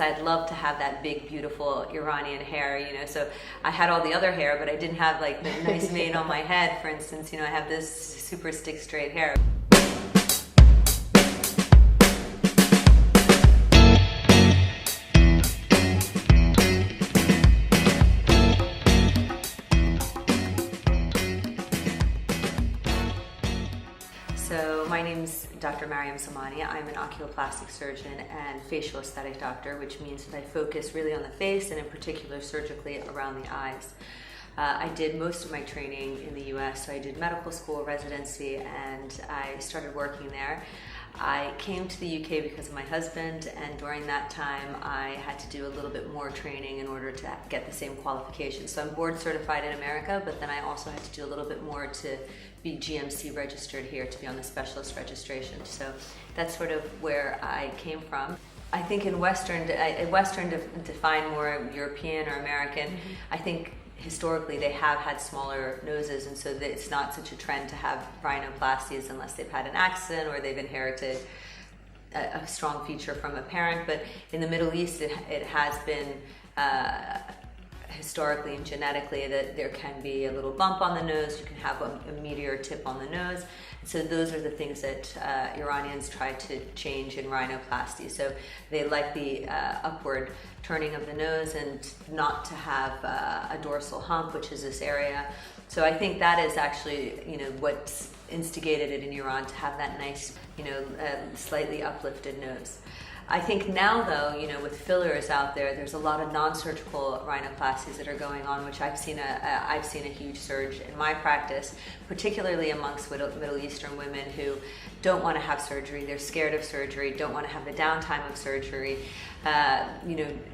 I'd love to have that big, beautiful Iranian hair, so I had all the other hair, but I didn't have like the nice mane on my head, for instance. I have this super stick straight hair. So my name's Dr. Maryam Zamani. I'm an oculoplastic surgeon and facial aesthetic doctor, which means that I focus really on the face and in particular surgically around the eyes. I did most of my training in the US, so I did medical school, residency, and I started working there. I came to the UK because of my husband, and during that time I had to do a little bit more training in order to get the same qualifications. So I'm board certified in America, but then I also had to do a little bit more to be GMC registered here, to be on the specialist registration. So that's sort of where I came from. I think in Western define more European or American. I think historically they have had smaller noses, and so it's not such a trend to have rhinoplasties unless they've had an accident or they've inherited a strong feature from a parent. But in the Middle East it has been historically and genetically that there can be a little bump on the nose, you can have a meteor tip on the nose. So those are the things that Iranians try to change in rhinoplasty. So they like the upward turning of the nose and not to have a dorsal hump, which is this area. So I think that is actually, what's instigated it in Iran to have that nice, slightly uplifted nose. I think now though, with fillers out there, there's a lot of non-surgical rhinoplasties that are going on, which I've seen a huge surge in my practice, particularly amongst Middle Eastern women who don't want to have surgery. They're scared of surgery, don't want to have the downtime of surgery.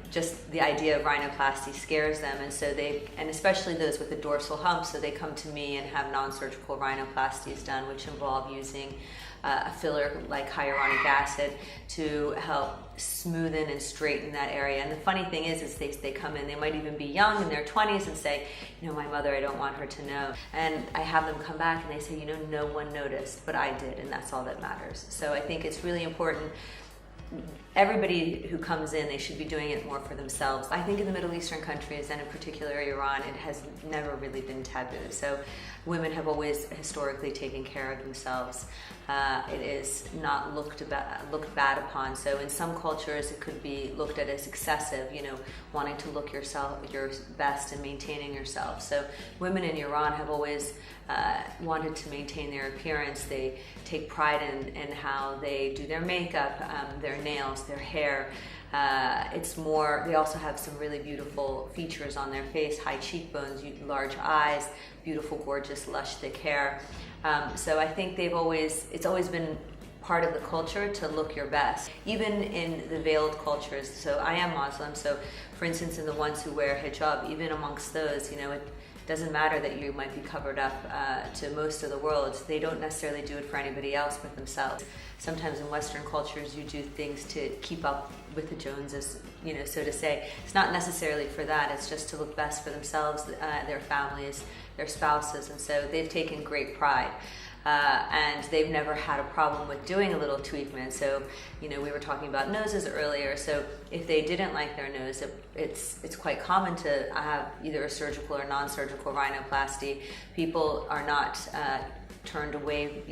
Just the idea of rhinoplasty scares them, and especially those with the dorsal hump, so they come to me and have non-surgical rhinoplasties done, which involve using a filler like hyaluronic acid to help smoothen and straighten that area. And the funny thing is they come in, they might even be young in their 20s and say, my mother, I don't want her to know. And I have them come back and they say, no one noticed, but I did, and that's all that matters. So I think it's really important. Everybody who comes in, they should be doing it more for themselves. I think in the Middle Eastern countries, and in particular Iran, it has never really been taboo. So women have always historically taken care of themselves. It is not looked bad upon. So in some cultures, it could be looked at as excessive, wanting to look your best and maintaining yourself. So women in Iran have always wanted to maintain their appearance. They take pride in how they do their makeup, their nails, their hair. They also have some really beautiful features on their face: high cheekbones, large eyes, beautiful, gorgeous, lush, thick hair. So I think it's always been part of the culture to look your best, even in the veiled cultures. So I am Muslim, so for instance, in the ones who wear hijab, even amongst those, it doesn't matter that you might be covered up to most of the world. They don't necessarily do it for anybody else but themselves. Sometimes in Western cultures you do things to keep up with the Joneses, so to say. It's not necessarily for that, it's just to look best for themselves, their families, their spouses, and so they've taken great pride. And they've never had a problem with doing a little tweakment. So, we were talking about noses earlier. So if they didn't like their nose, it's quite common to have either a surgical or non-surgical rhinoplasty. People are not turned away,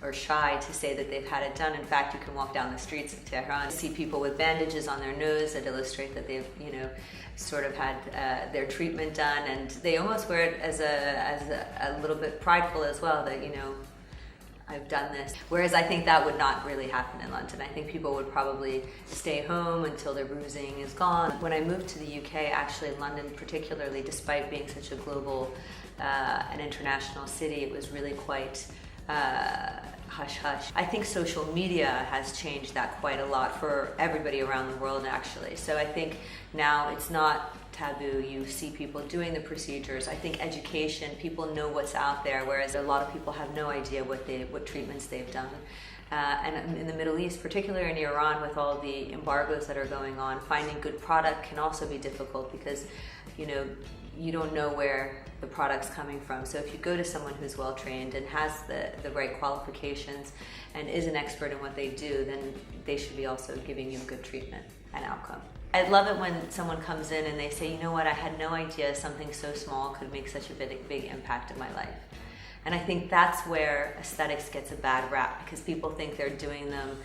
or shy to say that they've had it done. In fact, you can walk down the streets of Tehran and see people with bandages on their nose that illustrate that they've, sort of had their treatment done, and they almost wear it as a little bit prideful as well, that I've done this. Whereas I think that would not really happen in London. I think people would probably stay home until their bruising is gone. When I moved to the UK, actually in London particularly, despite being such a global and international city, it was really quite hush-hush. I think social media has changed that quite a lot for everybody around the world, actually. So I think now it's not taboo. You see people doing the procedures. I think education, people know what's out there, whereas a lot of people have no idea what treatments they've done. And in the Middle East, particularly in Iran, with all the embargoes that are going on, finding good product can also be difficult because, you don't know where the product's coming from. So if you go to someone who's well trained and has the right qualifications and is an expert in what they do, then they should be also giving you a good treatment and outcome. I love it when someone comes in and they say, you know what, I had no idea something so small could make such a big impact in my life. And I think that's where aesthetics gets a bad rap, because people think they're doing them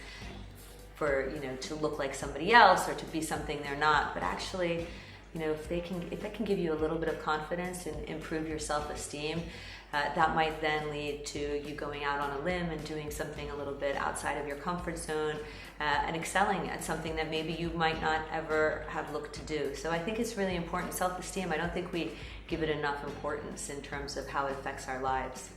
for, to look like somebody else or to be something they're not. But actually, if they can give you a little bit of confidence and improve your self-esteem, that might then lead to you going out on a limb and doing something a little bit outside of your comfort zone, and excelling at something that maybe you might not ever have looked to do. So I think it's really important. Self-esteem, I don't think we give it enough importance in terms of how it affects our lives.